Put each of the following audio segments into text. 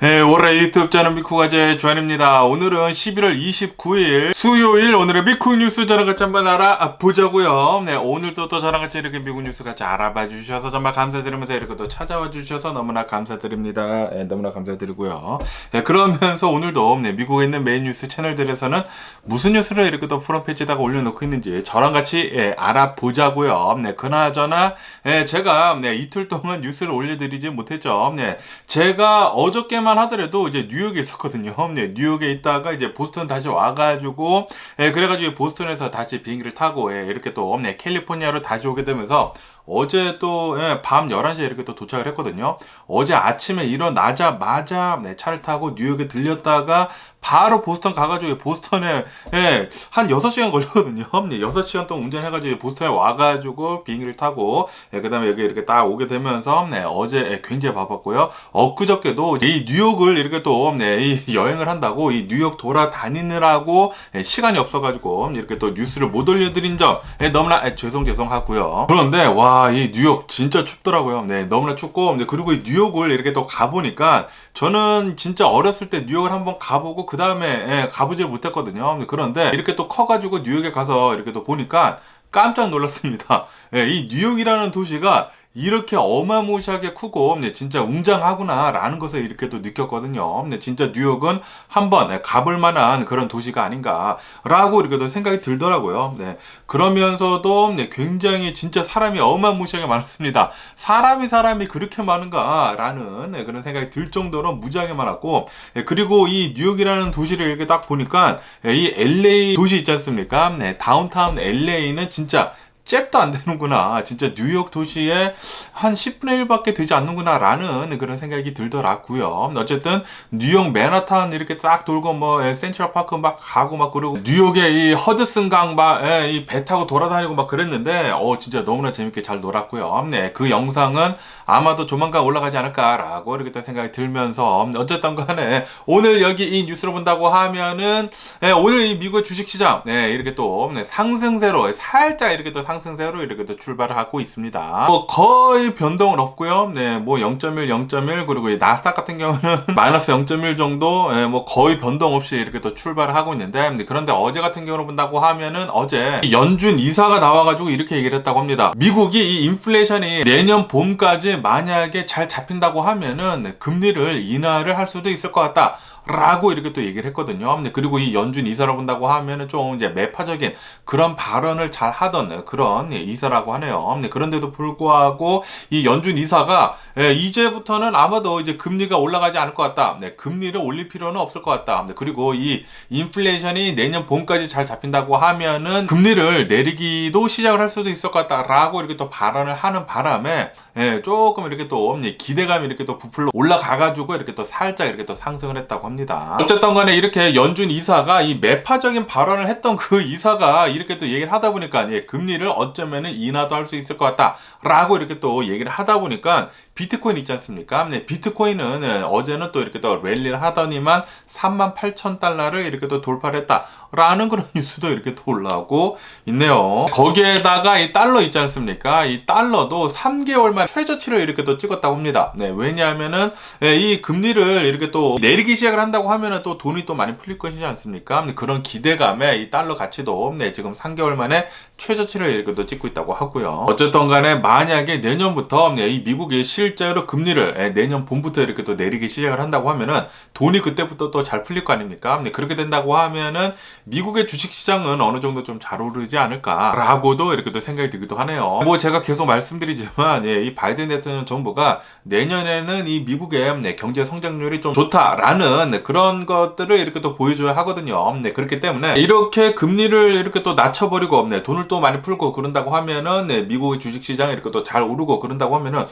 네, 올해 유튜브 저는 미쿠가제 주한입니다. 오늘은 11월 29일 수요일 오늘의 미쿠 뉴스 저랑 같이 한번 알아보자고요. 네, 오늘도 또 저랑 같이 이렇게 미국 뉴스 같이 알아봐 주셔서 정말 감사드리면서 이렇게 또 찾아와 주셔서 너무나 감사드립니다. 네, 너무나 감사드리고요. 네, 그러면서 오늘도 미국에 있는 메인 뉴스 채널들에서는 무슨 뉴스를 이렇게 또 프론페이지에다가 올려놓고 있는지 저랑 같이 알아보자고요. 네, 그나저나 제가 이틀 동안 뉴스를 올려드리지 못했죠. 네, 제가 어저께만 하더라도 이제 뉴욕에 있었거든요. 네, 뉴욕에 있다가 이제 보스턴 다시 와가지고, 그래가지고 보스턴에서 다시 비행기를 타고, 이렇게 또, 캘리포니아로 다시 오게 되면서, 어제 또, 밤 11시에 이렇게 또 도착을 했거든요. 어제 아침에 일어나자마자, 차를 타고 뉴욕에 들렸다가, 바로 보스턴 가가지고, 보스턴에, 한 6시간 걸렸거든요. 6시간 동안 운전해가지고, 보스턴에 와가지고, 비행기를 타고, 그 다음에 여기 이렇게 딱 오게 되면서, 어제 굉장히 바빴고요. 엊그저께도 이 뉴욕을 이렇게 또 이 여행을 한다고 이 뉴욕 돌아다니느라고 시간이 없어가지고 이렇게 또 뉴스를 못 올려드린 점 너무나 죄송하고요. 그런데 와 이 뉴욕 진짜 춥더라고요. 네, 너무나 춥고 그리고 이 뉴욕을 이렇게 또 가보니까 저는 진짜 어렸을 때 뉴욕을 한번 가보고 그 다음에 가보질 못했거든요. 그런데 이렇게 또 커가지고 뉴욕에 가서 이렇게 또 보니까 깜짝 놀랐습니다. 이 뉴욕이라는 도시가 이렇게 어마무시하게 크고 진짜 웅장하구나 라는 것을 이렇게 또 느꼈거든요. 진짜 뉴욕은 한번 가볼 만한 그런 도시가 아닌가 라고 이렇게 또 생각이 들더라고요. 그러면서도 굉장히 진짜 사람이 어마무시하게 많았습니다. 사람이 그렇게 많은가 라는 그런 생각이 들 정도로 무지하게 많았고, 그리고 이 뉴욕이라는 도시를 이렇게 딱 보니까 이 LA 도시 있지 않습니까? 다운타운 LA는 진짜 잽도 안 되는구나. 진짜 뉴욕 도시에 한 10분의 1밖에 되지 않는구나 라는 그런 생각이 들더라고요. 어쨌든 뉴욕 맨하탄 이렇게 딱 돌고 센트럴 파크 막 가고 막 그러고 뉴욕의 이 허드슨 강 막 이 배 타고 돌아다니고 막 그랬는데 진짜 너무나 재밌게 잘 놀았고요. 그 영상은 아마도 조만간 올라가지 않을까라고 이렇게 또 생각이 들면서 어쨌든 간에 오늘 여기 이 뉴스를 본다고 하면은 오늘 이 미국의 주식시장 이렇게 또 상승세로 살짝 이렇게 또 상승세로 이렇게 또 출발을 하고 있습니다. 거의 변동은 없고요. 0.1, 0.1 그리고 이 나스닥 같은 경우는 마이너스 0.1 정도 거의 변동 없이 이렇게 또 출발을 하고 있는데 그런데 어제 같은 경우로 본다고 하면은 어제 연준 이사가 나와가지고 이렇게 얘기를 했다고 합니다. 미국이 이 인플레이션이 내년 봄까지 만약에 잘 잡힌다고 하면은 금리를 인하를 할 수도 있을 것 같다. 라고 이렇게 또 얘기를 했거든요. 그리고 이 연준 이사를 본다고 하면은 좀 이제 매파적인 그런 발언을 잘 하던 그런 이사라고 하네요. 그런데도 불구하고 이 연준 이사가 이제부터는 아마도 이제 금리가 올라가지 않을 것 같다. 금리를 올릴 필요는 없을 것 같다. 그리고 이 인플레이션이 내년 봄까지 잘 잡힌다고 하면은 금리를 내리기도 시작을 할 수도 있을 것 같다라고 이렇게 또 발언을 하는 바람에 조금 이렇게 또 기대감이 이렇게 또 부풀러 올라가가지고 이렇게 또 살짝 이렇게 또 상승을 했다고 합니다. 어쨌든 간에 이렇게 연준 이사가 이 매파적인 발언을 했던 그 이사가 이렇게 또 얘기를 하다 보니까 금리를 어쩌면은 인하도 할 수 있을 것 같다 라고 이렇게 또 얘기를 하다 보니까 비트코인 있지 않습니까? 비트코인은 어제는 또 이렇게 또 랠리를 하더니만 38,000달러를 이렇게 또 돌파를 했다 라는 그런 뉴스도 이렇게 또 올라오고 있네요. 거기에다가 이 달러 있지 않습니까? 이 달러도 3개월만 최저치를 이렇게 또 찍었다고 합니다. 왜냐하면은 이 금리를 이렇게 또 내리기 시작을 한다고 하면은 또 돈이 또 많이 풀릴 것이지 않습니까? 그런 기대감에 이 달러 가치도 지금 3개월 만에 최저치를 이렇게 또 찍고 있다고 하고요. 어쨌든 간에 만약에 내년부터 이 미국이 실제로 금리를 내년 봄부터 이렇게 또 내리기 시작을 한다고 하면은 돈이 그때부터 또 잘 풀릴 거 아닙니까? 그렇게 된다고 하면은 미국의 주식시장은 어느 정도 좀 잘 오르지 않을까라고도 이렇게 또 생각이 들기도 하네요. 제가 계속 말씀드리지만 이 바이든 대통령 정부가 내년에는 이 미국의 경제 성장률이 좀 좋다라는 그런 것들을 이렇게 또 보여줘야 하거든요. 그렇기 때문에 이렇게 금리를 이렇게 또 낮춰버리고 돈을 또 많이 풀고 그런다고 하면은 미국의 주식시장이 이렇게 또 잘 오르고 그런다고 하면은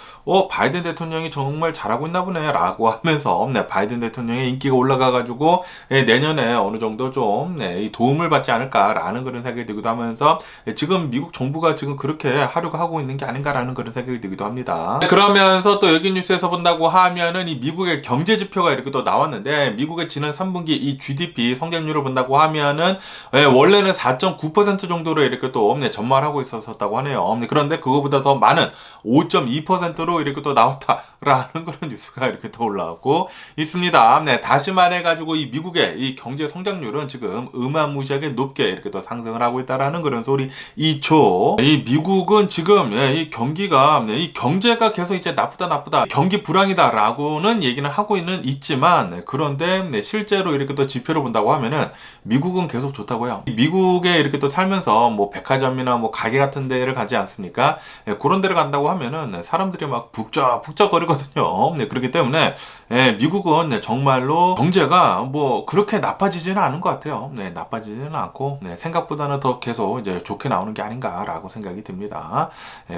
바이든 대통령이 정말 잘하고 있나 보네 라고 하면서 바이든 대통령의 인기가 올라가가지고 내년에 어느 정도 좀 이 도움을 받지 않을까라는 그런 생각이 들기도 하면서 지금 미국 정부가 지금 그렇게 하려고 하고 있는 게 아닌가라는 그런 생각이 들기도 합니다. 그러면서 또 여기 뉴스에서 본다고 하면은 이 미국의 경제 지표가 이렇게 또 나왔는데 미국의 지난 3분기 이 GDP 성장률을 본다고 하면은 원래는 4.9% 정도로 이렇게 또 전망을 하고 있었다고 하네요. 그런데 그거보다 더 많은 5.2%로 이렇게 또 나왔다라는 그런 뉴스가 이렇게 또 올라오고 있습니다. 다시 말해가지고 이 미국의 이 경제 성장률은 지금 어마무시하게 높게 이렇게 또 상승을 하고 있다라는 그런 소리이죠. 이 미국은 지금 이 경기가 이 경제가 계속 이제 나쁘다 경기 불황이다라고는 얘기는 하고 있지만 그런데 실제로 이렇게 또 지표를 본다고 하면은 미국은 계속 좋다고요. 미국에 이렇게 또 살면서 뭐 백화점이나 뭐 가게 같은 데를 가지 않습니까? 그런 데를 간다고 하면은 사람들이 막 북적북적 거리거든요. 그렇기 때문에 미국은 정말로 경제가 뭐 그렇게 나빠지지는 않은 것 같아요. 나빠지지는 않고 생각보다는 더 계속 이제 좋게 나오는 게 아닌가라고 생각이 듭니다.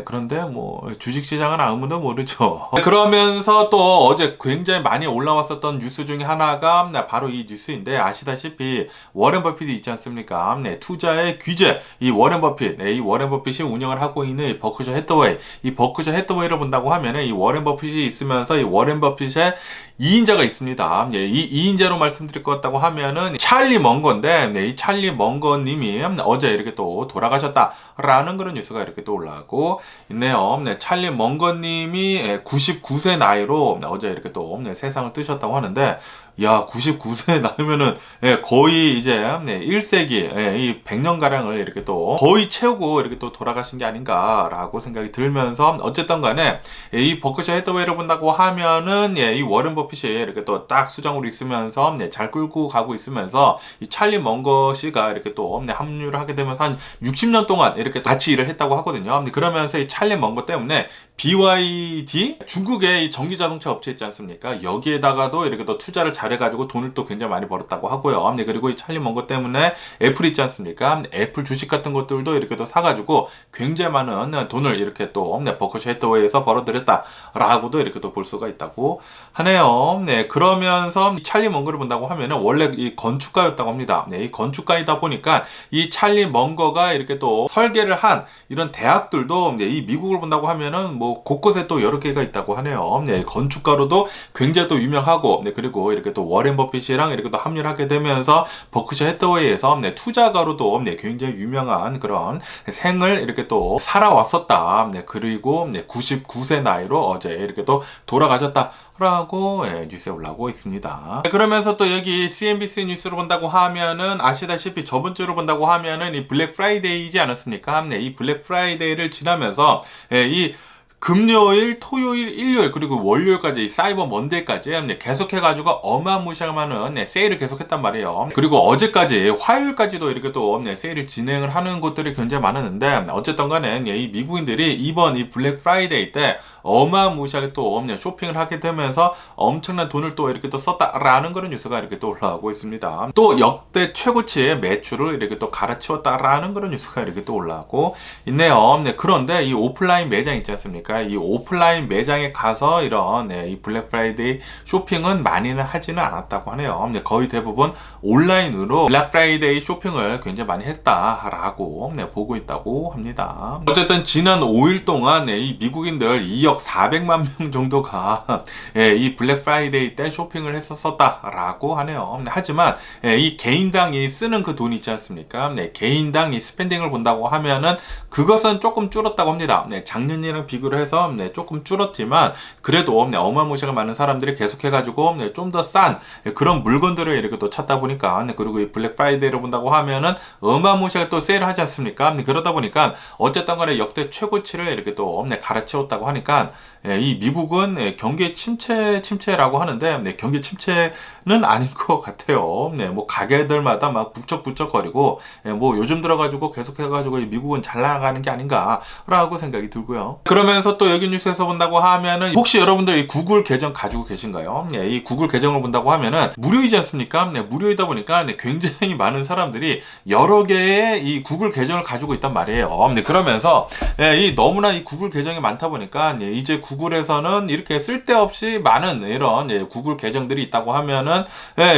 그런데 뭐 주식시장은 아무도 모르죠. 그러면서 또 어제 굉장히 많이 올라왔었던 뉴스 중에 하나가 바로 이 뉴스인데 아시다시피 워렌 버핏이 있지 않습니까? 투자의 규제. 이 워렌 버핏이 운영을 하고 있는 이 버크셔 해서웨이. 이 버크셔 해서웨이를 본다고 하면은 이 워렌 버핏이 있으면서 이 워렌 버핏의 2인자가 있습니다. 이 2인자로 말씀드릴 것 같다고 하면은 찰리 먼거인데 이 찰리 먼거님이 어제 이렇게 또 돌아가셨다라는 그런 뉴스가 이렇게 또 올라가고 있네요. 찰리 먼거님이 99세 나이로 어제 이렇게 또 세상을 뜨셨다고 하는데 야 99세 나이면은 거의 이제 1세기 이 100년가량을 이렇게 또 거의 채우고 이렇게 또 돌아가신 게 아닌가라고 생각이 들면서 어쨌든 간에 이 버크셔 해서웨이를 본다고 하면은 이 워렌 버핏이 이렇게 또 딱 수장으로 있으면서 잘 끌고 가고 있으면서 이 찰리 먼거 씨가 이렇게 또 합류를 하게 되면서 한 60년 동안 이렇게 같이 일을 했다고 하거든요. 그러면서 이 찰리 먼거 때문에 BYD 중국의 이 전기자동차 업체 있지 않습니까? 여기에다가도 이렇게 또 투자를 잘해가지고 돈을 또 굉장히 많이 벌었다고 하고요. 그리고 이 찰리 먼거 때문에 애플 있지 않습니까? 애플 주식 같은 것들도 이렇게 또 사가지고 굉장히 많은 돈을 이렇게 또 버크셔 해서웨이에서 벌어들였다라고도 이렇게 또 볼 수가 있다고 하네요. 그러면서 이 찰리 먼거를 본다고 하면은 원래 이 건축가였다고 합니다. 이 건축가이다 보니까 이 찰리 먼거가 이렇게 또 설계를 한 이런 대학들도 이 미국을 본다고 하면은 뭐 곳곳에 또 여러 개가 있다고 하네요. 건축가로도 굉장히 또 유명하고 그리고 이렇게 또 워렌 버핏이랑 이렇게 또 합류를 하게 되면서 버크셔 해서웨이에서 투자가로도 굉장히 유명한 그런 생을 이렇게 또 살아왔었다. 그리고 99세 나이로 어제 이렇게 또 돌아가셨다라고 뉴스에 올라오고 있습니다. 그러면서 또 여기 CNBC 뉴스로 본다고 하면은 아시다시피 저번 주로 본다고 하면은 이 블랙 프라이데이지 않았습니까? 이 블랙 프라이데이를 지나면서 이 금요일, 토요일, 일요일 그리고 월요일까지 사이버 먼데이까지 계속해가지고 어마무시하게 많은 세일을 계속했단 말이에요. 그리고 어제까지 화요일까지도 이렇게 또 세일을 진행을 하는 곳들이 굉장히 많았는데 어쨌든 간에 이 미국인들이 이번 이 블랙 프라이데이 때 어마무시하게 또 쇼핑을 하게 되면서 엄청난 돈을 또 이렇게 또 썼다라는 그런 뉴스가 이렇게 또 올라오고 있습니다. 또 역대 최고치의 매출을 이렇게 또 갈아치웠다라는 그런 뉴스가 이렇게 또 올라오고 있네요. 그런데 이 오프라인 매장 있지 않습니까? 이 오프라인 매장에 가서 이런 이 블랙 프라이데이 쇼핑은 많이는 하지는 않았다고 하네요. 거의 대부분 온라인으로 블랙 프라이데이 쇼핑을 굉장히 많이 했다라고 보고 있다고 합니다. 어쨌든 지난 5일 동안 이 미국인들 2억 400만 명 정도가 이 블랙 프라이데이 때 쇼핑을 했었다라고 하네요. 하지만 이 개인당 이 쓰는 그 돈이 있지 않습니까? 개인당 이 스pen딩을 본다고 하면은 그것은 조금 줄었다고 합니다. 작년이랑 비교를 해서 조금 줄었지만 그래도 어마무시하게 많은 사람들이 계속해가지고 좀 더 싼 그런 물건들을 이렇게 또 찾다 보니까 그리고 이 블랙 프라이데이를 본다고 하면은 어마무시하게 또 세일을 하지 않습니까? 그러다 보니까 어쨌든 간에 역대 최고치를 이렇게 또 갈아채웠다고 하니까 이 미국은 경기 침체라고 하는데 경기 침체는 아닌 것 같아요. 뭐 가게들마다 막 북적북적거리고 뭐 요즘 들어가지고 계속해가지고 미국은 잘 나가는 게 아닌가라고 생각이 들고요. 그러면서 그러면서 또 여기 뉴스에서 본다고 하면은 혹시 여러분들 이 구글 계정 가지고 계신가요? 네, 이 구글 계정을 본다고 하면은 무료이지 않습니까? 네, 무료이다 보니까 네, 굉장히 많은 사람들이 여러 개의 이 구글 계정을 가지고 있단 말이에요. 네, 그러면서 이 너무나 이 구글 계정이 많다 보니까 이제 구글에서는 이렇게 쓸데없이 많은 이런 구글 계정들이 있다고 하면은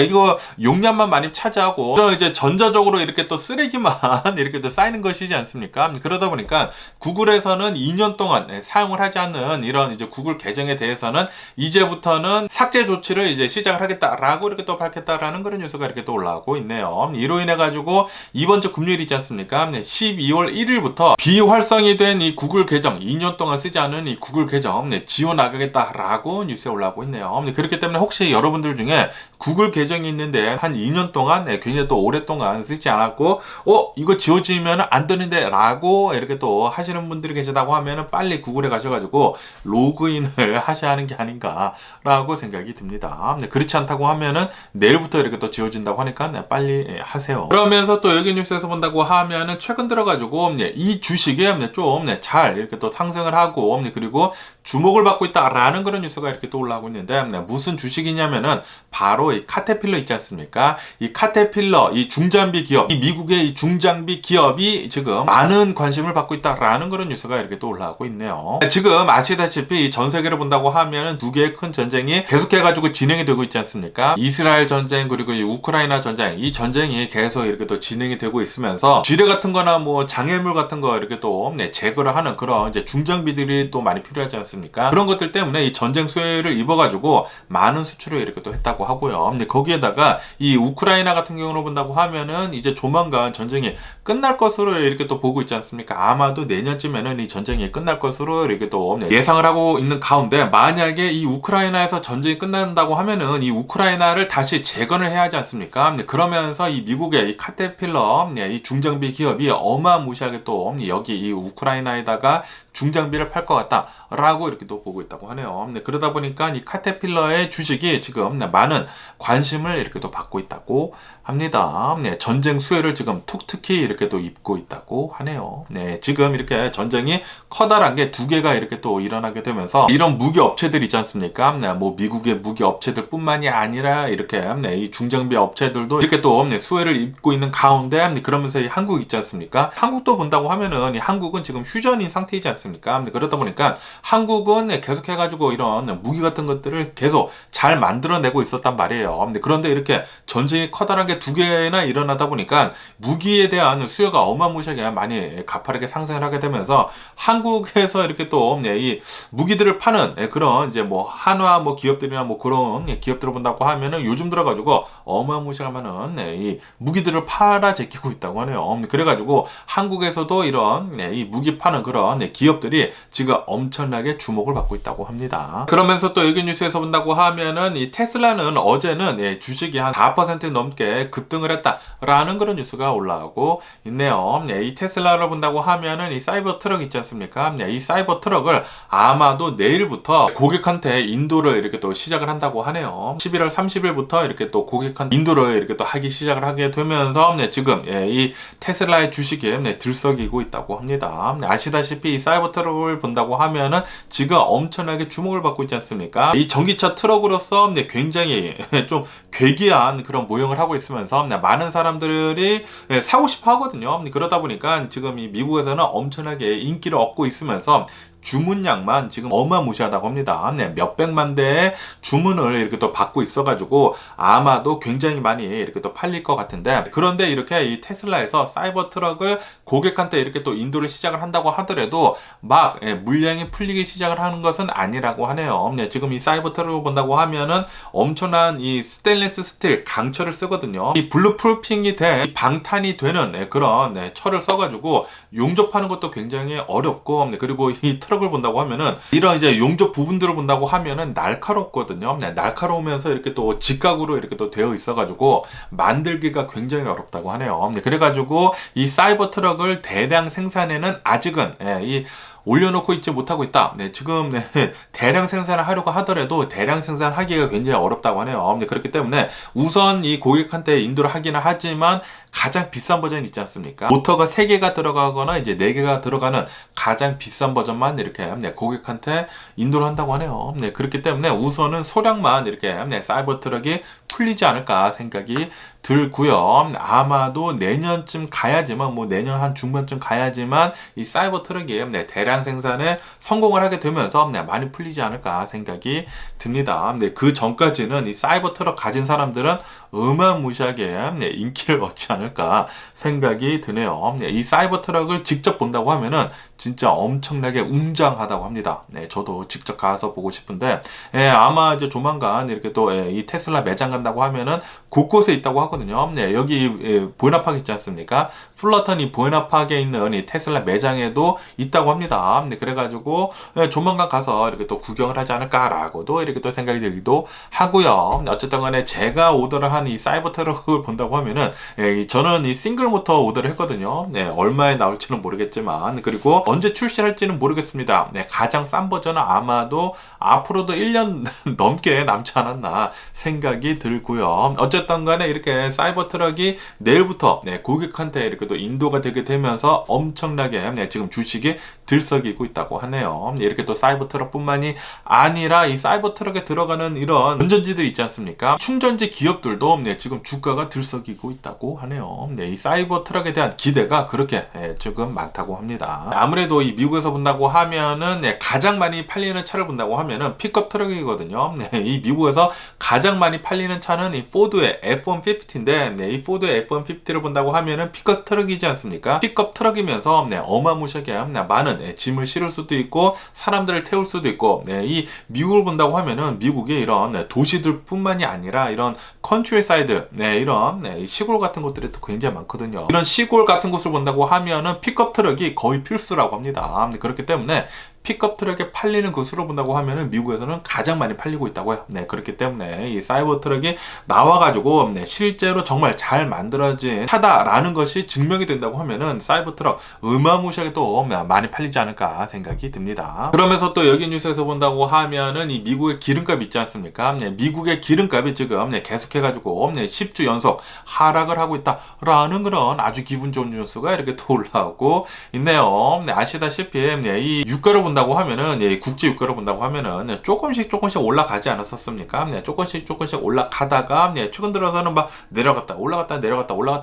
이거 용량만 많이 차지하고 이런 이제 전자적으로 이렇게 또 쓰레기만 이렇게 또 쌓이는 것이지 않습니까? 그러다 보니까 구글에서는 2년 동안 사용을 하지 않는 이런 이제 구글 계정에 대해서는 이제부터는 삭제 조치를 이제 시작을 하겠다라고 이렇게 또 밝혔다라는 그런 뉴스가 이렇게 또 올라오고 있네요. 이로 인해 가지고 이번 주 금요일 있지 않습니까? 12월 1일부터 비활성이 된 이 구글 계정 2년 동안 쓰지 않은 이 구글 계정 지워나가겠다라고 뉴스에 올라오고 있네요. 그렇기 때문에 혹시 여러분들 중에 구글 계정이 있는데 한 2년 동안 굉장히 또 오랫동안 쓰지 않았고 이거 지워지면 안 되는데 라고 이렇게 또 하시는 분들이 계시다고 하면 빨리 구글에 가셔가지고 로그인을 하셔야 하는 게 아닌가 라고 생각이 듭니다. 그렇지 않다고 하면은 내일부터 이렇게 또 지워진다고 하니까 빨리 하세요. 그러면서 또 여기 뉴스에서 본다고 하면은 최근 들어가지고 이 주식이 좀 잘 이렇게 또 상승을 하고 그리고 주목을 받고 있다라는 그런 뉴스가 이렇게 또 올라오고 있는데 무슨 주식이냐면은 바로 이 카테필러 있지 않습니까? 이 카테필러 이 중장비 기업, 이 미국의 이 중장비 기업이 지금 많은 관심을 받고 있다라는 그런 뉴스가 이렇게 또 올라오고 있네요. 지금 아시다시피 전 세계를 본다고 하면은 두 개의 큰 전쟁이 계속해가지고 진행이 되고 있지 않습니까? 이스라엘 전쟁 그리고 이 우크라이나 전쟁, 이 전쟁이 계속 이렇게 또 진행이 되고 있으면서 지뢰 같은 거나 뭐 장애물 같은 거 이렇게 또 제거를 하는 그런 이제 중장비들이 또 많이 필요하지 않습니까? 그런 것들 때문에 이 전쟁 수혜를 입어가지고 많은 수출을 이렇게 또 했다고 하고요. 근데 거기에다가 이 우크라이나 같은 경우로 본다고 하면은 이제 조만간 전쟁이 끝날 것으로 이렇게 또 보고 있지 않습니까? 아마도 내년쯤에는 이 전쟁이 끝날 것으로 이렇게 또 예상을 하고 있는 가운데 만약에 이 우크라이나에서 전쟁이 끝난다고 하면은 이 우크라이나를 다시 재건을 해야 하지 않습니까? 그러면서 이 미국의 이 카테필러 이 중장비 기업이 어마무시하게 또 여기 이 우크라이나에다가 중장비를 팔 것 같다라고 이렇게 또 보고 있다고 하네요. 그러다 보니까 이 카테필러의 주식이 지금 많은 관심을 이렇게 또 받고 있다고 합니다. 전쟁 수혜를 지금 톡특히 이렇게 또 입고 있다고 하네요. 지금 이렇게 전쟁이 커다란 게 두 개가 이렇게 또 일어나게 되면서 이런 무기 업체들 있지 않습니까? 뭐 미국의 무기 업체들 뿐만이 아니라 이렇게 이 중장비 업체들도 이렇게 또 수혜를 입고 있는 가운데 그러면서 이 한국 있지 않습니까? 한국도 본다고 하면은 이 한국은 지금 휴전인 상태이지 않습니까? 그러다 보니까 한국은 계속해가지고 이런 무기 같은 것들을 계속 잘 만들어내고 있었단 말이에요. 그런데 이렇게 전쟁이 커다란 게 두 개나 일어나다 보니까 무기에 대한 수요가 어마무시하게 많이 가파르게 상승을 하게 되면서 한국에서 이렇게 또 이 무기들을 파는 그런 이제 뭐 한화 뭐 기업들이나 뭐 그런 기업들을 본다고 하면은 요즘 들어가지고 어마무시하면은 이 무기들을 팔아 제끼고 있다고 하네요. 그래가지고 한국에서도 이런 이 무기 파는 그런 기업들이 지금 엄청나게 주목을 받고 있다고 합니다. 그러면서 또 여기 뉴스에서 본다고 하면은 이 테슬라는 어제는 주식이 한 4% 넘게 급등을 했다라는 그런 뉴스가 올라오고 있네요. 이 테슬라를 본다고 하면은 이 사이버 트럭 있지 않습니까? 이 사이버 트럭을 아마도 내일부터 고객한테 인도를 이렇게 또 시작을 한다고 하네요. 11월 30일부터 이렇게 또 고객한테 인도를 이렇게 또 하기 시작을 하게 되면서 지금 이 테슬라의 주식이 들썩이고 있다고 합니다. 아시다시피 이 사이버 트럭을 본다고 하면은 지금 엄청나게 주목을 받고 있지 않습니까? 이 전기차 트럭으로서 굉장히 좀 괴기한 그런 모형을 하고 있으면서 많은 사람들이 사고 싶어 하거든요. 그러다 보니까 지금 이 미국에서는 엄청나게 인기를 얻고 있으면서 주문량만 지금 어마무시하다고 합니다. 몇백만 대의 주문을 이렇게 또 받고 있어가지고 아마도 굉장히 많이 이렇게 또 팔릴 것 같은데, 그런데 이렇게 이 테슬라에서 사이버 트럭을 고객한테 이렇게 또 인도를 시작을 한다고 하더라도 막 물량이 풀리기 시작을 하는 것은 아니라고 하네요. 지금 이 사이버 트럭을 본다고 하면은 엄청난 이 스테인리스 스틸 강철을 쓰거든요. 이 블루프루핑이 된 방탄이 되는 그런 철을 써가지고 용접하는 것도 굉장히 어렵고, 그리고 이 트럭을 본다고 하면은 이런 이제 용접 부분들을 본다고 하면은 날카롭거든요. 날카로우면서 이렇게 또 직각으로 이렇게 또 되어 있어가지고 만들기가 굉장히 어렵다고 하네요. 그래가지고 이 사이버 트럭을 대량 생산에는 아직은 이 올려놓고 있지 못하고 있다. 네, 지금 네, 대량 생산을 하려고 하더라도 대량 생산하기가 굉장히 어렵다고 하네요. 네, 그렇기 때문에 우선 이 고객한테 인도를 하기는 하지만 가장 비싼 버전이 있지 않습니까? 모터가 3개가 들어가거나 이제 4개가 들어가는 가장 비싼 버전만 이렇게 네, 고객한테 인도를 한다고 하네요. 네, 그렇기 때문에 우선은 소량만 이렇게 네, 사이버 트럭이 풀리지 않을까 생각이 들고요. 아마도 내년쯤 가야지만 뭐 내년 한 중반쯤 가야지만 이 사이버 트럭이 네, 대량 생산에 성공을 하게 되면서 네, 많이 풀리지 않을까 생각이 듭니다. 네, 그 전까지는 이 사이버 트럭 가진 사람들은 어마무시하게 네, 인기를 얻지 않을까 생각이 드네요. 네, 이 사이버 트럭을 직접 본다고 하면은 진짜 엄청나게 웅장하다고 합니다. 네, 저도 직접 가서 보고 싶은데 아마 이제 조만간 이렇게 또 이 테슬라 매장 간다고 하면은 곳곳에 있다고 하거든요. 네, 여기 보이나팍 있지 않습니까? 플러턴 이 보이나팍에 있는 이 테슬라 매장에도 있다고 합니다. 네, 그래가지고 조만간 가서 이렇게 또 구경을 하지 않을까라고도 이렇게 또 생각이 들기도 하고요. 어쨌든 간에 제가 오더를 한 이 사이버 트럭을 본다고 하면은 저는 이 싱글 모터 오더를 했거든요. 네, 얼마에 나올지는 모르겠지만 그리고 언제 출시할지는 모르겠습니다. 네, 가장 싼 버전은 아마도 앞으로도 1년 넘게 남지 않았나 생각이 들고요. 어쨌든 간에 이렇게 사이버 트럭이 내일부터 네, 고객한테 이렇게 또 인도가 되게 되면서 엄청나게 네, 지금 주식이 들썩이고 있다고 하네요. 이렇게 또 사이버 트럭뿐만이 아니라 이 사이버 트럭에 들어가는 이런 운전지들 있지 않습니까? 충전지 기업들도 네, 지금 주가가 들썩이고 있다고 하네요. 네, 이 사이버 트럭에 대한 기대가 그렇게 지금 많다고 합니다. 아무래도 이 미국에서 본다고 하면은 네, 가장 많이 팔리는 차를 본다고 하면은 픽업 트럭이거든요. 네, 이 미국에서 가장 많이 팔리는 차는 이 포드의 F-150인데 네, 이 포드의 F-150를 본다고 하면은 픽업 트럭이지 않습니까? 픽업 트럭이면서 네, 어마무시하게 많은 짐을 실을 수도 있고 사람들을 태울 수도 있고 네, 이 미국을 본다고 하면은 미국의 이런 도시들뿐만이 아니라 이런 컨트리사이드 이런 시골 같은 곳들이 또 굉장히 많거든요. 이런 시골 같은 곳을 본다고 하면은 픽업 트럭이 거의 필수라고 합니다. 그렇기 때문에 픽업 트럭에 팔리는 것으로 본다고 하면은 미국에서는 가장 많이 팔리고 있다고요. 네, 그렇기 때문에 이 사이버 트럭이 나와가지고 실제로 정말 잘 만들어진 차다라는 것이 증명이 된다고 하면은 사이버 트럭 어마무시하게 또 많이 팔리지 않을까 생각이 듭니다. 그러면서 또 여기 뉴스에서 본다고 하면은 이 미국의 기름값 있지 않습니까? 네, 미국의 기름값이 지금 계속해가지고 10주 연속 하락을 하고 있다라는 그런 아주 기분 좋은 뉴스가 이렇게 또 올라오고 있네요. 네, 아시다시피 이 유가를 본다고 하면은 국제 유가를 본다고 하면은 조금씩 올라가지 않았었습니까? 조금씩 올라가다가 최근 들어서는 막 내려갔다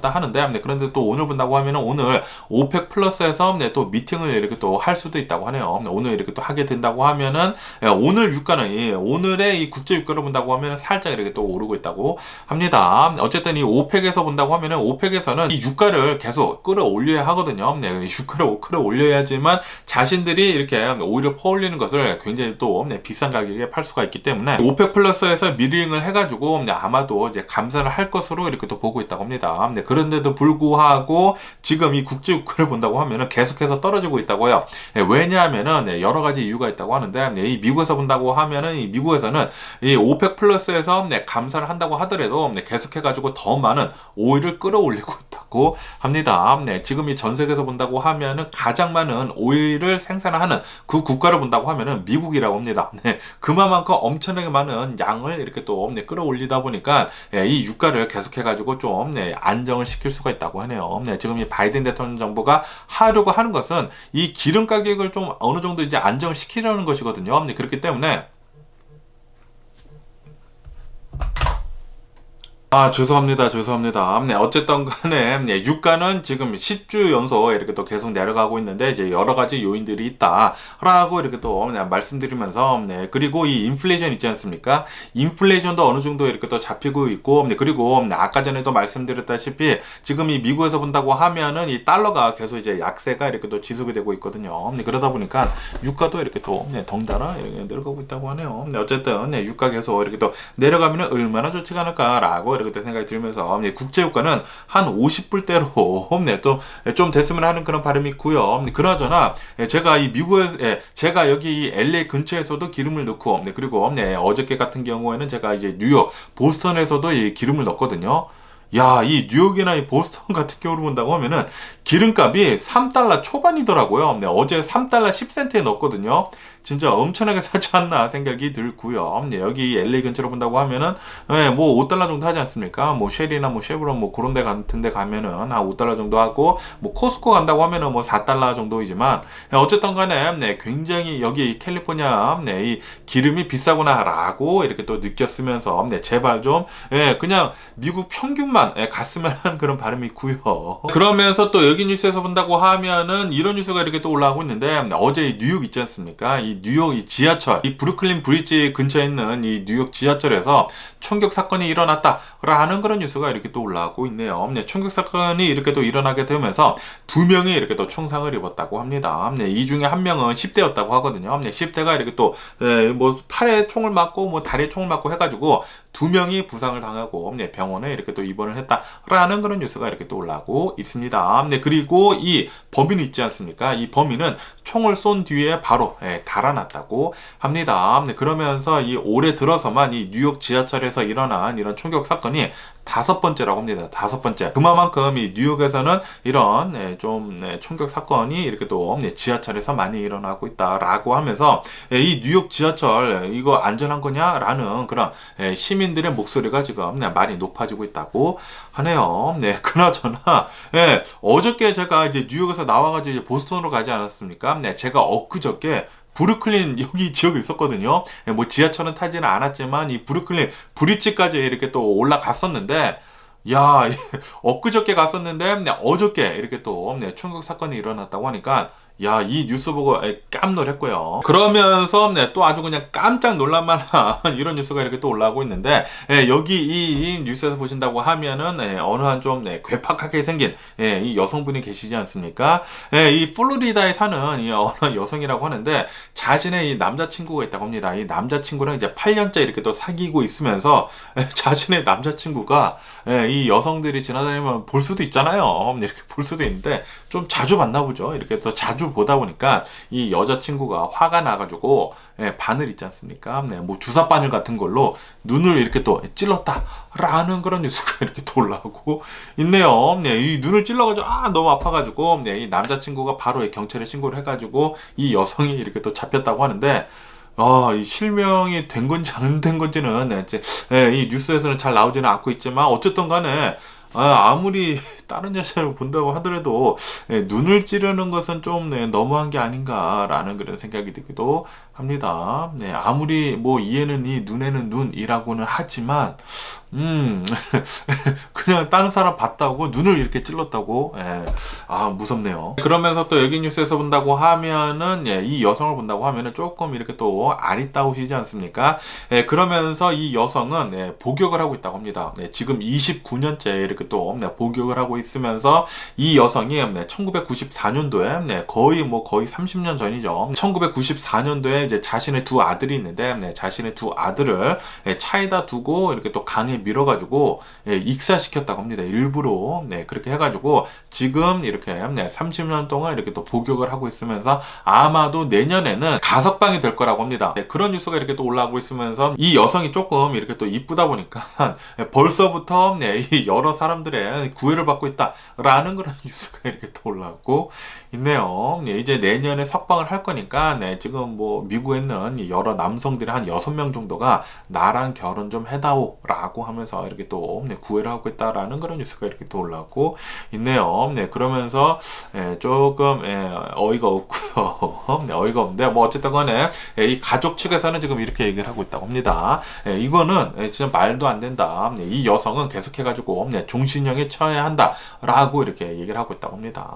하는데 그런데 또 오늘 본다고 하면은 오늘 오펙 플러스에서 또 미팅을 이렇게 또 할 수도 있다고 하네요. 오늘 이렇게 또 하게 된다고 하면은 오늘 유가는 오늘의 이 국제 유가를 본다고 하면은 살짝 이렇게 또 오르고 있다고 합니다. 어쨌든 이 오펙에서 본다고 하면은 오펙에서는 이 유가를 계속 끌어올려야 하거든요. 유가를 끌어올려야지만 자신들이 이렇게 오일을 퍼올리는 것을 굉장히 또 비싼 가격에 팔 수가 있기 때문에 오펙 플러스에서 미링을 해가지고 아마도 이제 감산을 할 것으로 이렇게 또 보고 있다고 합니다. 그런데도 불구하고 지금 이 국제 유가를 본다고 하면은 계속해서 떨어지고 있다고요. 왜냐하면은 여러 가지 이유가 있다고 하는데 이 미국에서 본다고 하면은 이 미국에서는 이 오펙 플러스에서 감산을 한다고 하더라도 계속해가지고 더 많은 오일을 끌어올리고 있다고 합니다. 지금 이 전 세계에서 본다고 하면은 가장 많은 오일을 생산하는 그 국가를 본다고 하면은 미국이라고 합니다. 그만큼 엄청나게 많은 양을 이렇게 또 끌어올리다 보니까 이 유가를 계속해가지고 좀 안정을 시킬 수가 있다고 하네요. 지금 이 바이든 대통령 정부가 하려고 하는 것은 이 기름 가격을 좀 어느 정도 이제 안정을 시키려는 것이거든요. 그렇기 때문에 죄송합니다. 어쨌든 간에, 유가는 지금 10주 연속 이렇게 또 계속 내려가고 있는데, 이제 여러 가지 요인들이 있다라고 이렇게 또 말씀드리면서, 그리고 이 인플레이션 있지 않습니까? 인플레이션도 어느 정도 이렇게 또 잡히고 있고, 그리고 아까 전에도 말씀드렸다시피, 지금 이 미국에서 본다고 하면은 이 달러가 계속 이제 약세가 이렇게 또 지속이 되고 있거든요. 그러다 보니까 유가도 이렇게 또 덩달아 이렇게 내려가고 있다고 하네요. 어쨌든, 유가 계속 이렇게 또 내려가면은 얼마나 좋지가 않을까라고 이렇게 생각이 들면서 국제유가는 한 50불대로 또 좀 됐으면 하는 그런 바람이 있고요. 그나저나 제가 이 미국에 제가 여기 LA 근처에서도 기름을 넣고 그리고 어저께 같은 경우에는 제가 이제 뉴욕 보스턴에서도 이 기름을 넣었거든요. 야, 이 뉴욕이나 이 보스턴 같은 경우로 본다고 하면은 기름값이 3달러 초반이더라고요. 네, 어제 3달러 10센트에 넣었거든요. 진짜 엄청나게 사지 않나 생각이 들고요. 네, 여기 LA 근처로 본다고 하면은 뭐 5달러 정도 하지 않습니까? 뭐 쉘이나 뭐 쉐브론 뭐 그런 데 같은 데 가면은 한 5달러 정도 하고 뭐 코스코 간다고 하면은 뭐 4달러 정도이지만 어쨌든 간에 네, 굉장히 여기 캘리포니아 네, 이 기름이 비싸구나라고 이렇게 또 느꼈으면서 네, 제발 좀 그냥 미국 평균만 갔으면 하는 그런 바람이 있고요. 그러면서 또 여기 뉴스에서 본다고 하면은 이런 뉴스가 이렇게 또 올라오고 있는데 어제 이 뉴욕 있지 않습니까? 이 뉴욕 이 지하철, 이 브루클린 브리지 근처에 있는 이 뉴욕 지하철에서 총격 사건이 일어났다라는 그런 뉴스가 이렇게 또 올라오고 있네요. 네, 총격 사건이 이렇게 또 일어나게 되면서 두 명이 이렇게 또 총상을 입었다고 합니다. 네, 이 중에 한 명은 10대였다고 하거든요. 네, 10대가 이렇게 또 뭐 팔에 총을 맞고 뭐 다리에 총을 맞고 해가지고 두 명이 부상을 당하고 네, 병원에 이렇게 또 입원을 했다라는 그런 뉴스가 이렇게 또 올라오고 있습니다. 네, 그리고 이 범인 있지 않습니까? 이 범인은 총을 쏜 뒤에 바로 달아났다고 합니다. 네, 그러면서 이 올해 들어서만 이 뉴욕 지하철에서 일어난 이런 총격 사건이 5번째라고 합니다. 5번째. 그만큼 이 뉴욕에서는 이런 좀 총격 사건이 이렇게 또 지하철에서 많이 일어나고 있다라고 하면서 이 뉴욕 지하철 이거 안전한 거냐라는 그런 시민들의 목소리가 지금 많이 높아지고 있다고 하네요. 네, 그나저나 어저께 제가 이제 뉴욕에서 나와가지고 이제 보스턴으로 가지 않았습니까? 네, 제가 엊그저께 브루클린 여기 지역에 있었거든요. 뭐 지하철은 타지는 않았지만 이 브루클린 브릿지까지 이렇게 또 올라갔었는데 야, 엊그저께 갔었는데 어저께 이렇게 또 총격 사건이 일어났다고 하니까 야, 이 뉴스 보고 깜놀했고요. 그러면서 또 아주 그냥 깜짝 놀랄만한 이런 뉴스가 이렇게 또 올라오고 있는데 여기 이 뉴스에서 보신다고 하면은 어느 한 좀 괴팍하게 생긴 이 여성분이 계시지 않습니까? 이 플로리다에 사는 이 어느 여성이라고 하는데 자신의 이 남자친구가 있다고 합니다. 이 남자친구랑 이제 8년째 이렇게 또 사귀고 있으면서 자신의 남자친구가 이 여성들이 지나다니면 볼 수도 있잖아요. 이렇게 볼 수도 있는데 좀 자주 만나 보죠. 이렇게 또 자주 보다 보니까 이 여자친구가 화가 나가지고 바늘 있지 않습니까? 네, 뭐 주사 바늘 같은 걸로 눈을 이렇게 또 찔렀다라는 그런 뉴스가 이렇게 또 올라오고 있네요. 네, 이 눈을 찔러가지고 너무 아파가지고 이 남자친구가 바로 경찰에 신고를 해가지고 이 여성이 이렇게 또 잡혔다고 하는데. 이 실명이 된 건지 안 된 건지는 이제 이 뉴스에서는 잘 나오지는 않고 있지만 어쨌든 간에 아무리 다른 여자를 본다고 하더라도 눈을 찌르는 것은 좀 너무한 게 아닌가라는 그런 생각이 들기도 합니다. 네, 아무리 뭐 이에는 이 눈에는 눈이라고는 하지만 그냥 다른 사람 봤다고 눈을 이렇게 찔렀다고 무섭네요. 그러면서 또 여기 뉴스에서 본다고 하면은 이 여성을 본다고 하면은 조금 이렇게 또 아리따우시지 않습니까? 그러면서 이 여성은 복역을 하고 있다고 합니다. 지금 29년째 이렇게 또 복역을 하고 있으면서 이 여성이 1994년도에 거의 30년 전이죠. 1994년도에 이제 자신의 두 아들이 있는데 자신의 두 아들을 차에다 두고 이렇게 또 강에 밀어가지고 익사시켰다고 합니다. 일부러 그렇게 해가지고 지금 이렇게 30년 동안 이렇게 또 복역을 하고 있으면서 아마도 내년에는 가석방이 될 거라고 합니다. 그런 뉴스가 이렇게 또 올라오고 있으면서 이 여성이 조금 이렇게 또 이쁘다 보니까 벌써부터 이 여러 사람들의 구애를 받고 있다라는 그런 뉴스가 이렇게 또 올라오고 있네요. 이제 내년에 석방을 할 거니까 지금 뭐 미국에 있는 여러 남성들이 한 6명 정도가 나랑 결혼 좀 해다오 라고 하면서 이렇게 또 구애를 하고 있다라는 그런 뉴스가 이렇게 또 올라오고 있네요. 그러면서 조금 어이가 없고요. 어이가 없는데 뭐 어쨌든 간에 이 가족 측에서는 지금 이렇게 얘기를 하고 있다고 합니다. 이거는 진짜 말도 안 된다. 이 여성은 계속해가지고 종신형에 처해야 한다라고 이렇게 얘기를 하고 있다고 합니다.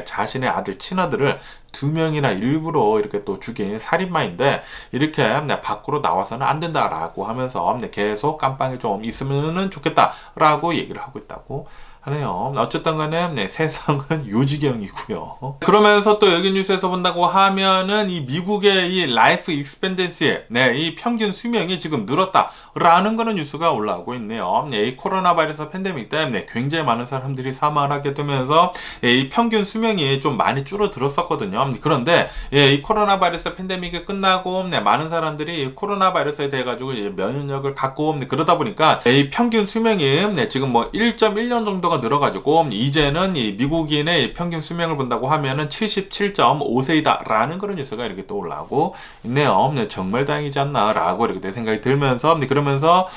자신의 아들 친아들을 2명이나 일부러 이렇게 또 죽인 살인마인데 이렇게 밖으로 나와서는 안 된다라고 하면서 계속 깜빵에 좀 있으면 좋겠다라고 얘기를 하고 있다고 하네요. 어쨌든 간에 세상은 요지경이고요. 그러면서 또 여기 뉴스에서 본다고 하면은 이 미국의 이 라이프 익스펜던시, 이 평균 수명이 지금 늘었다라는 그런 뉴스가 올라오고 있네요. 이 코로나 바이러스 팬데믹 때문에 굉장히 많은 사람들이 사망을 하게 되면서 이 평균 수명이 좀 많이 줄어들었었거든요. 그런데 이 코로나 바이러스 팬데믹이 끝나고 많은 사람들이 코로나 바이러스에 대해 가지고 면역력을 갖고 그러다 보니까 이 평균 수명이 지금 뭐 1.1년 정도가 늘어가지고 이제는 이 미국인의 평균 수명을 본다고 하면은 77.5세이다라는 그런 뉴스가 이렇게 또 올라오고 있네요. 정말 다행이지 않나라고 이렇게 생각이 들면서 그러면서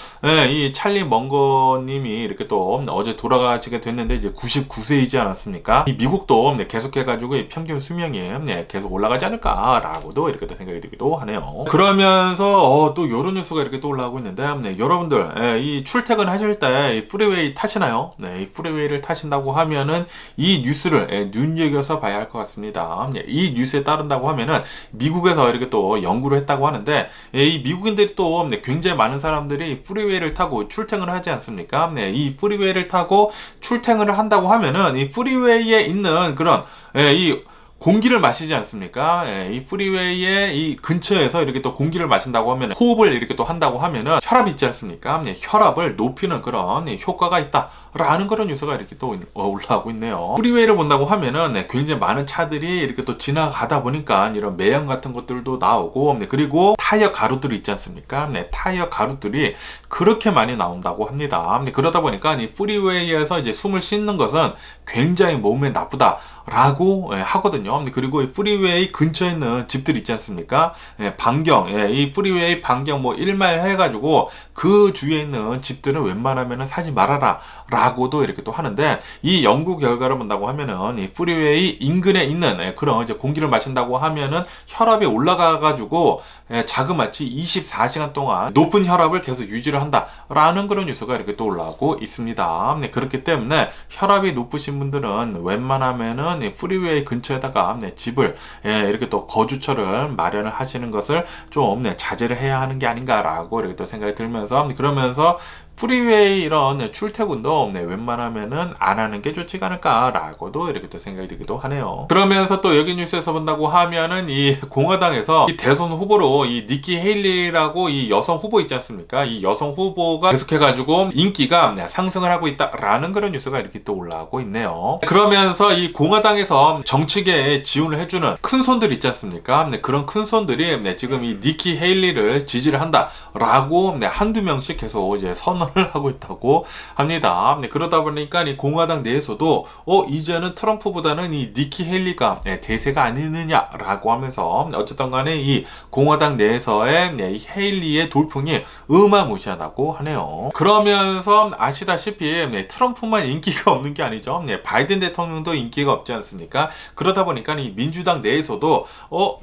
이 찰리 먼거님이 이렇게 또 어제 돌아가시게 됐는데 이제 99세이지 않았습니까? 이 미국도 계속해가지고 이 평균 수명이 계속 올라가지 않을까라고도 이렇게 또 생각이 들기도 하네요. 그러면서 또 이런 뉴스가 이렇게 또 올라오고 있는데 여러분들 이 출퇴근 하실 때 이 프리웨이 타시나요? 이 프리웨이를 타신다고 하면은 이 뉴스를 눈여겨서 봐야 할 것 같습니다. 이 뉴스에 따른다고 하면은 미국에서 이렇게 또 연구를 했다고 하는데 이 미국인들이 또 굉장히 많은 사람들이 프리웨이를 타고 출퇴근을 하지 않습니까? 이 프리웨이를 타고 출퇴근을 한다고 하면은 이 프리웨이에 있는 그런 이 공기를 마시지 않습니까? 이 프리웨이의 이 근처에서 이렇게 또 공기를 마신다고 하면 호흡을 이렇게 또 한다고 하면은 혈압이 있지 않습니까? 혈압을 높이는 그런 효과가 있다라는 그런 뉴스가 이렇게 또 올라오고 있네요. 프리웨이를 본다고 하면은 굉장히 많은 차들이 이렇게 또 지나가다 보니까 이런 매연 같은 것들도 나오고 그리고 타이어 가루들이 있지 않습니까? 타이어 가루들이 그렇게 많이 나온다고 합니다. 그러다 보니까 이 프리웨이에서 이제 숨을 씻는 것은 굉장히 몸에 나쁘다라고 하거든요. 그리고 이 프리웨이 근처에 있는 집들 있지 않습니까? 반경, 이 프리웨이 반경 뭐 1마일 해가지고 그 주위에 있는 집들은 웬만하면 사지 말아라 라고도 이렇게 또 하는데 이 연구 결과를 본다고 하면은 이 프리웨이 인근에 있는 그런 이제 공기를 마신다고 하면은 혈압이 올라가가지고 자그마치 24시간 동안 높은 혈압을 계속 유지를 한다라는 그런 뉴스가 이렇게 또 올라오고 있습니다. 그렇기 때문에 혈압이 높으신 분들은 웬만하면은 이 프리웨이 근처에다가 집을 이렇게 또 거주처를 마련을 하시는 것을 좀 자제를 해야 하는 게 아닌가라고 이렇게 또 생각이 들면서 그러면서 프리웨이 이런 출퇴근도 웬만하면은 안 하는 게 좋지 않을까라고도 이렇게 또 생각이 들기도 하네요. 그러면서 또 여기 뉴스에서 본다고 하면은 이 공화당에서 이 대선 후보로 이 니키 헤일리라고 이 여성 후보 있지 않습니까? 이 여성 후보가 계속해가지고 인기가 상승을 하고 있다라는 그런 뉴스가 이렇게 또 올라오고 있네요. 그러면서 이 공화당에서 정치계에 지원을 해주는 큰 손들 있지 않습니까? 그런 큰 손들이 지금 이 니키 헤일리를 지지를 한다라고 한두 명씩 계속 이제 선언을 하고 있다고 합니다. 그러다 보니까 이 공화당 내에서도 이제는 트럼프보다는 이 니키 헤일리가 대세가 아니느냐라고 하면서 어쨌든 간에 이 공화당 내에서의 이 헤일리의 돌풍이 어마무시하다고 하네요. 그러면서 아시다시피 트럼프만 인기가 없는 게 아니죠. 바이든 대통령도 인기가 없지 않습니까? 그러다 보니까 이 민주당 내에서도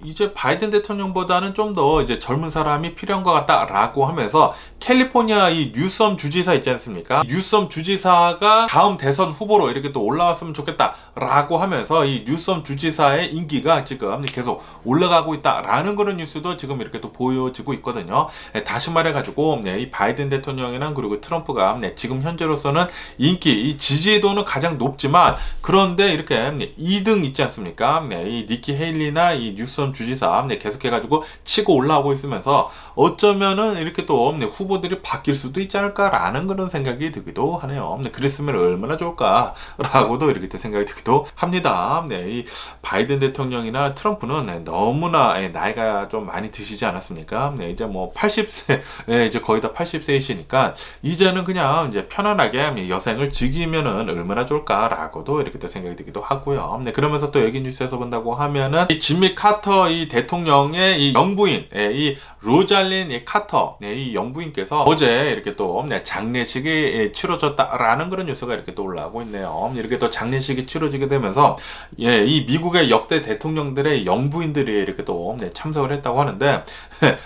이제 바이든 대통령보다는 좀 더 이제 젊은 사람이 필요한 것 같다라고 하면서 캘리포니아 이 뉴섬 주지사 있지 않습니까? 뉴섬 주지사가 다음 대선 후보로 이렇게 또 올라왔으면 좋겠다라고 하면서 이 뉴섬 주지사의 인기가 지금 계속 올라가고 있다라는 그런 뉴스도 지금 이렇게 또 보여지고 있거든요. 다시 말해가지고 이 바이든 대통령이랑 그리고 트럼프가 지금 현재로서는 인기, 이 지지도는 가장 높지만 그런데 이렇게 2등 있지 않습니까? 이 니키 헤일리나 이 뉴섬 주지사 계속해가지고 치고 올라오고 있으면서 어쩌면은 이렇게 또 후보들이 바뀔 수도 있지 않을까라는 그런 생각이 들기도 하네요. 그랬으면 얼마나 좋을까라고도 이렇게 생각이 들기도 합니다. 이 바이든 대통령이나 트럼프는 너무나 나이가 좀 많이 드시지 않았습니까? 이제 뭐 80세, 이제 거의 다 80세이시니까 이제는 그냥 이제 편안하게 여생을 즐기면은 얼마나 좋을까라고도 이렇게 생각이 들기도 하고요. 그러면서 또 여기 뉴스에서 본다고 하면은 이 짐미 카터 이 대통령의 이 영부인, 이 로잘린 카터, 이 영부인께서 어제 이렇게 또 장례식이 치러졌다라는 그런 뉴스가 이렇게 또 올라오고 있네요. 이렇게 또 장례식이 치러지게 되면서 이 미국의 역대 대통령들의 영부인들이 이렇게 또 참석을 했다고 하는데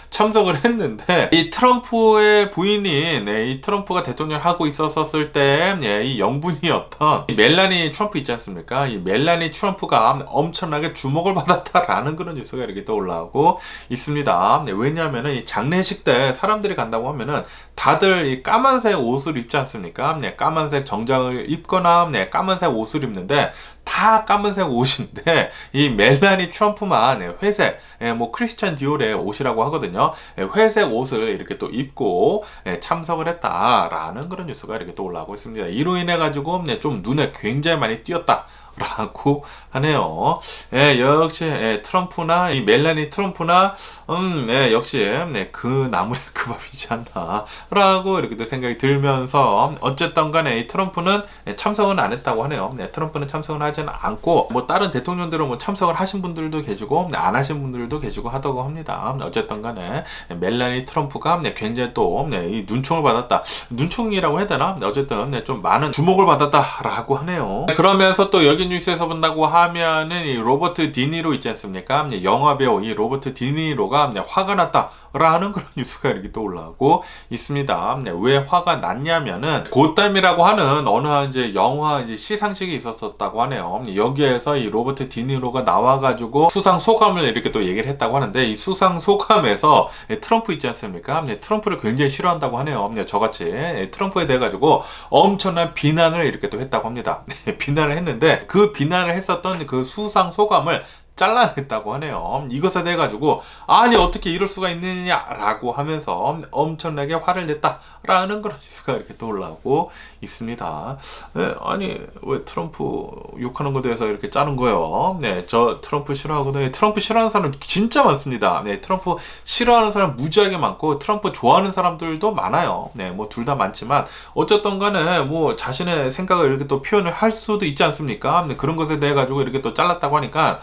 참석을 했는데 이 트럼프의 부인인 이 트럼프가 대통령을 하고 있었을 때 이 영부인이었던 멜라니 트럼프 있지 않습니까? 이 멜라니 트럼프가 엄청나게 주목을 받았다라는 그런 뉴스가 이렇게 또 올라오고 있습니다. 왜냐하면은 이 장례식 때 사람들이 간다고 하면은 다들 이 까만색 옷을 입지 않습니까? 네, 까만색 정장을 입거나 네, 까만색 옷을 입는데 다 까만색 옷인데 이 멜라니 트럼프만 회색, 뭐 크리스찬 디올의 옷이라고 하거든요. 회색 옷을 이렇게 또 입고 참석을 했다라는 그런 뉴스가 이렇게 또 올라오고 있습니다. 이로 인해 가지고 좀 눈에 굉장히 많이 띄었다. 라고 하네요. 역시 트럼프나 이 멜라니 트럼프나 역시 그 나물의 그 밥이지 않나 라고 이렇게 또 생각이 들면서 어쨌든 간에 이 트럼프는 참석은 안 했다고 하네요. 트럼프는 참석은 하지는 않고 뭐 다른 대통령들은 뭐 참석을 하신 분들도 계시고 안 하신 분들도 계시고 하다고 합니다. 어쨌든 간에 멜라니 트럼프가 굉장히 또 이 눈총을 받았다. 눈총이라고 해야 되나? 어쨌든 좀 많은 주목을 받았다라고 하네요. 그러면서 또 여기 뉴스에서 본다고 하면은 이 로버트 디니로 있지 않습니까? 영화 배우 이 로버트 디니로가 화가 났다라는 그런 뉴스가 이렇게 또 올라오고 있습니다. 왜 화가 났냐면은 고담이라고 하는 어느 이제 영화 이제 시상식이 있었었다고 하네요. 여기에서 이 로버트 디니로가 나와가지고 수상 소감을 이렇게 또 얘기를 했다고 하는데 이 수상 소감에서 트럼프 있지 않습니까? 트럼프를 굉장히 싫어한다고 하네요. 저같이 트럼프에 대해 가지고 엄청난 비난을 이렇게 또 했다고 합니다. 비난을 했는데 그 비난을 했었던 그 수상 소감을 잘라냈다고 하네요. 이것에 대해 가지고 아니 어떻게 이럴 수가 있느냐라고 하면서 엄청나게 화를 냈다라는 그런 뉴스가 이렇게 또 올라오고 있습니다. 아니 왜 트럼프 욕하는 것에 대해서 이렇게 짜는 거예요? 저 트럼프 싫어하거든요. 트럼프 싫어하는 사람 진짜 많습니다. 트럼프 싫어하는 사람 무지하게 많고 트럼프 좋아하는 사람들도 많아요. 뭐 둘 다 많지만 어쨌든 간에 뭐 자신의 생각을 이렇게 또 표현을 할 수도 있지 않습니까? 그런 것에 대해 가지고 이렇게 또 잘랐다고 하니까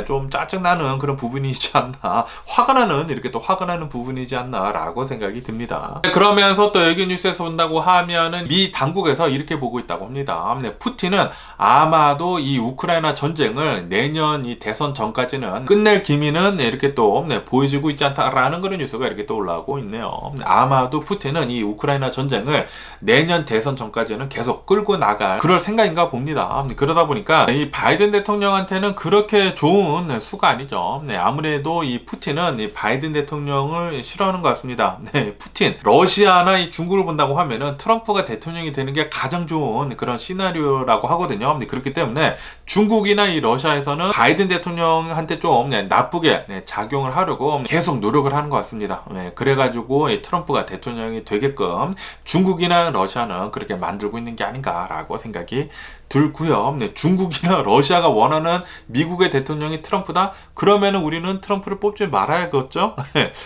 좀 짜증나는 그런 부분이지 않나, 화가 나는 이렇게 또 화가 나는 부분이지 않나 라고 생각이 듭니다. 그러면서 또 여기 뉴스에서 본다고 하면은 미 당국에서 이렇게 보고 있다고 합니다. 푸틴은 아마도 이 우크라이나 전쟁을 내년 이 대선 전까지는 끝낼 기미는 이렇게 또 보여지고 있지 않다라는 그런 뉴스가 이렇게 또 올라오고 있네요. 아마도 푸틴은 이 우크라이나 전쟁을 내년 대선 전까지는 계속 끌고 나갈 그럴 생각인가 봅니다. 그러다 보니까 이 바이든 대통령한테는 그렇게 좋은 수가 아니죠. 아무래도 이 푸틴은 이 바이든 대통령을 싫어하는 것 같습니다. 푸틴, 러시아나 이 중국을 본다고 하면은 트럼프가 대통령이 되는 게 가장 좋은 그런 시나리오라고 하거든요. 그렇기 때문에 중국이나 이 러시아에서는 바이든 대통령한테 좀 나쁘게 작용을 하려고 계속 노력을 하는 것 같습니다. 그래가지고 이 트럼프가 대통령이 되게끔 중국이나 러시아는 그렇게 만들고 있는 게 아닌가라고 생각이 들고요. 중국이나 러시아가 원하는 미국의 대통령이 트럼프다? 그러면은 우리는 트럼프를 뽑지 말아야겠죠?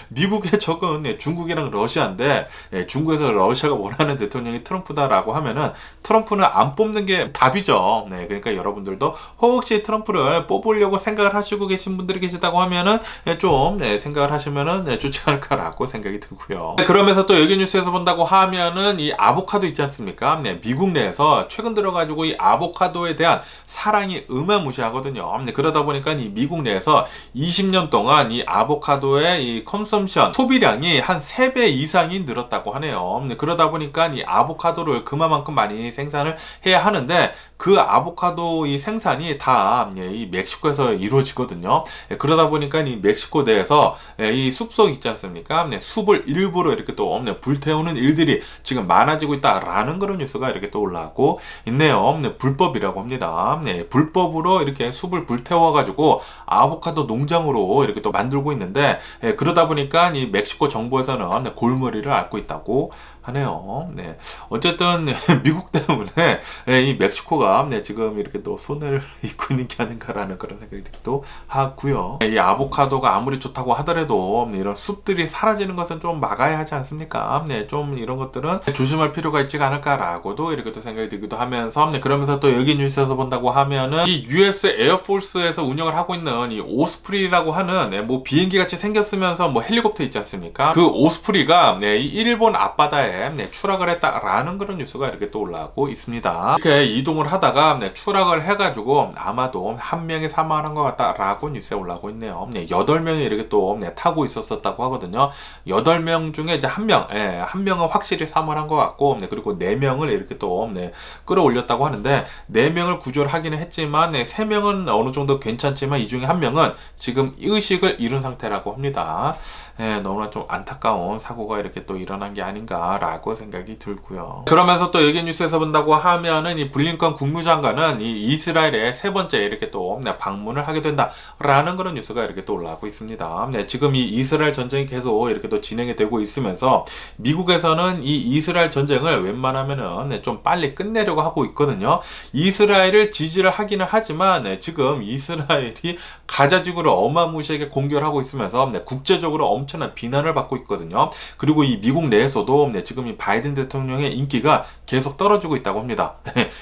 미국의 적은 중국이랑 러시아인데 중국에서 러시아가 원하는 대통령이 트럼프다라고 하면은 트럼프는 안 뽑는 게 답이죠. 그러니까 여러분들도 혹시 트럼프를 뽑으려고 생각을 하시고 계신 분들이 계시다고 하면은 좀 생각을 하시면은 좋지 않을까라고 생각이 들고요. 그러면서 또 여기 뉴스에서 본다고 하면은 이 아보카도 있지 않습니까? 미국 내에서 최근 들어가지고 이 아보카도에 대한 사랑이 어마무시하거든요. 그러다 보니까 이 미국 내에서 20년 동안 이 아보카도의 이 컨섬션 소비량이 한 3배 이상이 늘었다고 하네요. 그러다 보니까 이 아보카도를 그만큼 많이 생산을 해야 하는데 그 아보카도 이 생산이 다 이 멕시코에서 이루어지거든요. 그러다 보니까 이 멕시코 내에서 이 숲속 있지 않습니까? 숲을 일부러 이렇게 또 불태우는 일들이 지금 많아지고 있다라는 그런 뉴스가 이렇게 또 올라오고 있네요. 불법이라고 합니다. 불법으로 이렇게 숲을 불태워가지고 아보카도 농장으로 이렇게 또 만들고 있는데 그러다 보니까 이 멕시코 정부에서는 골머리를 앓고 있다고 하네요. 어쨌든 미국 때문에 이 멕시코가 지금 이렇게 또 손해를 입고 있는 게 아닌가라는 그런 생각이 들기도 하고요. 이 아보카도가 아무리 좋다고 하더라도 이런 숲들이 사라지는 것은 좀 막아야 하지 않습니까? 좀 이런 것들은 조심할 필요가 있지 않을까라고도 이렇게 또 생각이 들기도 하면서 그러면서 또 여기 뉴스에서 본다고 하면은 이 US 에어포스에서 운영을 하고 있는 이 오스프리라고 하는 뭐 비행기 같이 생겼으면서 뭐 헬리콥터 있지 않습니까? 그 오스프리가 이 일본 앞바다에 추락을 했다라는 그런 뉴스가 이렇게 또 올라오고 있습니다. 이렇게 이동을 하다가 추락을 해가지고 아마도 한 명이 사망한 것 같다라고 뉴스에 올라오고 있네요. 8명이 이렇게 또 타고 있었다고 하거든요. 8명 중에 이제 한 명은 확실히 사망한 것 같고 그리고 4명을 이렇게 또 끌어올렸다고 하는데 4명을 구조를 하기는 했지만 3명은 어느 정도 괜찮지만 이 중에 한 명은 지금 의식을 잃은 상태라고 합니다. 너무나 좀 안타까운 사고가 이렇게 또 일어난 게 아닌가라고 생각이 들고요. 그러면서 또 여기 뉴스에서 본다고 하면은 이 블링컨 국무장관은 이 이스라엘에 세 번째 이렇게 또 방문을 하게 된다라는 그런 뉴스가 이렇게 또 올라오고 있습니다. 지금 이 이스라엘 전쟁이 계속 이렇게 또 진행이 되고 있으면서 미국에서는 이 이스라엘 전쟁을 웬만하면은 좀 빨리 끝내려고 하고 있거든요. 이스라엘을 지지를 하기는 하지만 지금 이스라엘이 가자지구를 어마무시하게 공격을 하고 있으면서 국제적으로 엄청난 비난을 받고 있거든요. 그리고 이 미국 내에서도 지금 이 바이든 대통령의 인기가 계속 떨어지고 있다고 합니다.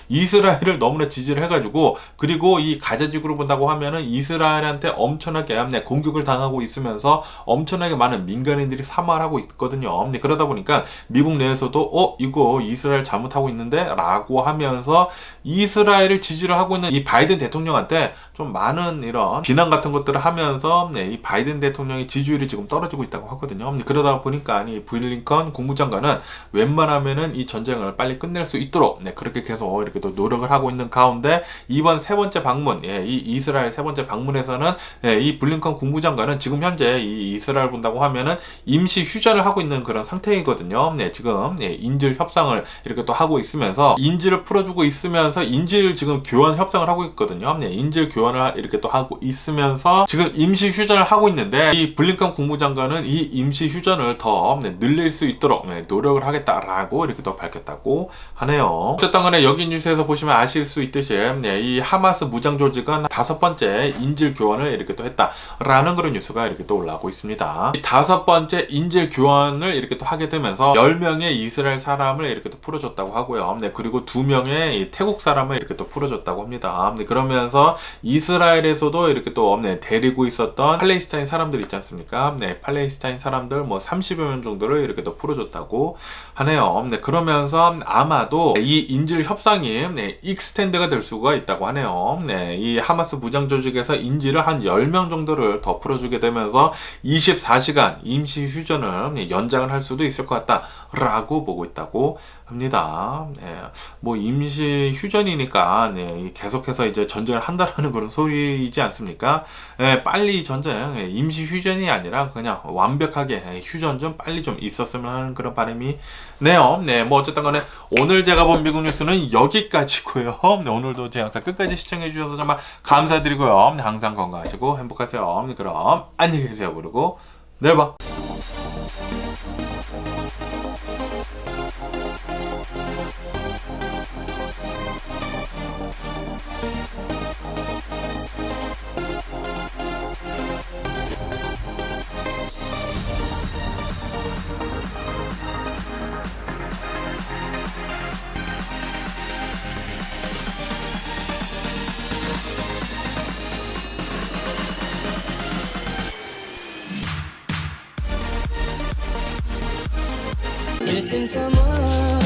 이스라엘을 너무나 지지를 해가지고, 그리고 이 가자지구를 본다고 하면은 이스라엘한테 엄청나게 공격을 당하고 있으면서 엄청나게 많은 민간인들이 사망을 하고 있거든요. 그러다 보니까 미국 내에서도 이거 이스라엘 잘못하고 있는데 라고 하면서 이스라엘을 지지를 하고 있는 이 바이든 대통령한테 좀 많은 이런 비난 같은 것들을 하면서 이 바이든 대통령의 지지율이 지금 떨어지고 있다고 하거든요. 그러다 보니까 이 블링컨 국무장관은 웬만하면은 이 전쟁을 빨리 끝낼 수 있도록 그렇게 계속 이렇게 또 노력을 하고 있는 가운데, 이번 세 번째 방문, 이 이스라엘 세 번째 방문에서는 이 블링컨 국무장관은 지금 현재 이 이스라엘 본다고 하면은 임시 휴전을 하고 있는 그런 상태이거든요. 지금 인질 협상을 이렇게 또 하고 있으면서, 인질을 풀어주고 있으면서 인질 지금 교환 협상을 하고 있거든요. 인질 교환을 이렇게 또 하고 있으면서 지금 임시 휴전을 하고 있는데, 이 블링컨 국무장관은 이 임시 휴전을 더 늘릴 수 있도록 노력을 하겠다라고 이렇게 또 밝혔다고 하네요. 어쨌든 간에 여기 뉴스에서 보시면 아실 수 있듯이 이 하마스 무장 조직은 5번째 인질 교환을 이렇게 또 했다라는 그런 뉴스가 이렇게 또 올라오고 있습니다. 이 5번째 인질 교환을 이렇게 또 하게 되면서 10명의 이스라엘 사람을 이렇게 또 풀어줬다고 하고요. 그리고 2명의 태국 사람을 이렇게 또 풀어줬다고 합니다. 그러면서 이스라엘에서도 이렇게 또 데리고 있었던 팔레스타인 사람들 있지 않습니까? 팔레스타인 사람들 뭐 30여 명 정도를 이렇게 또 풀어줬다고 하네요. 그러면서 아마도 이 인질 협상이 익스텐드가 될 수가 있다고 하네요. 이 하마스 무장 조직에서 인질을 한 10명 정도를 더 풀어주게 되면서 24시간 임시 휴전을 연장을 할 수도 있을 것 같다라고 보고 있다고 합니다. 뭐 임시 휴전이니까 계속해서 이제 전쟁을 한다라는 그런 소리이지 않습니까? 빨리 전쟁, 임시 휴전이 아니라 그냥 완벽하게 휴전 좀 빨리 좀 있었으면 하는 그런 바람이 네요. 뭐 어쨌든 간에 오늘 제가 본 미국 뉴스는 여기까지고요. 오늘도 제 영상 끝까지 시청해 주셔서 정말 감사드리고요. 항상 건강하시고 행복하세요. 그럼 안녕히 계세요. 그리고 내일 봐. Missing someone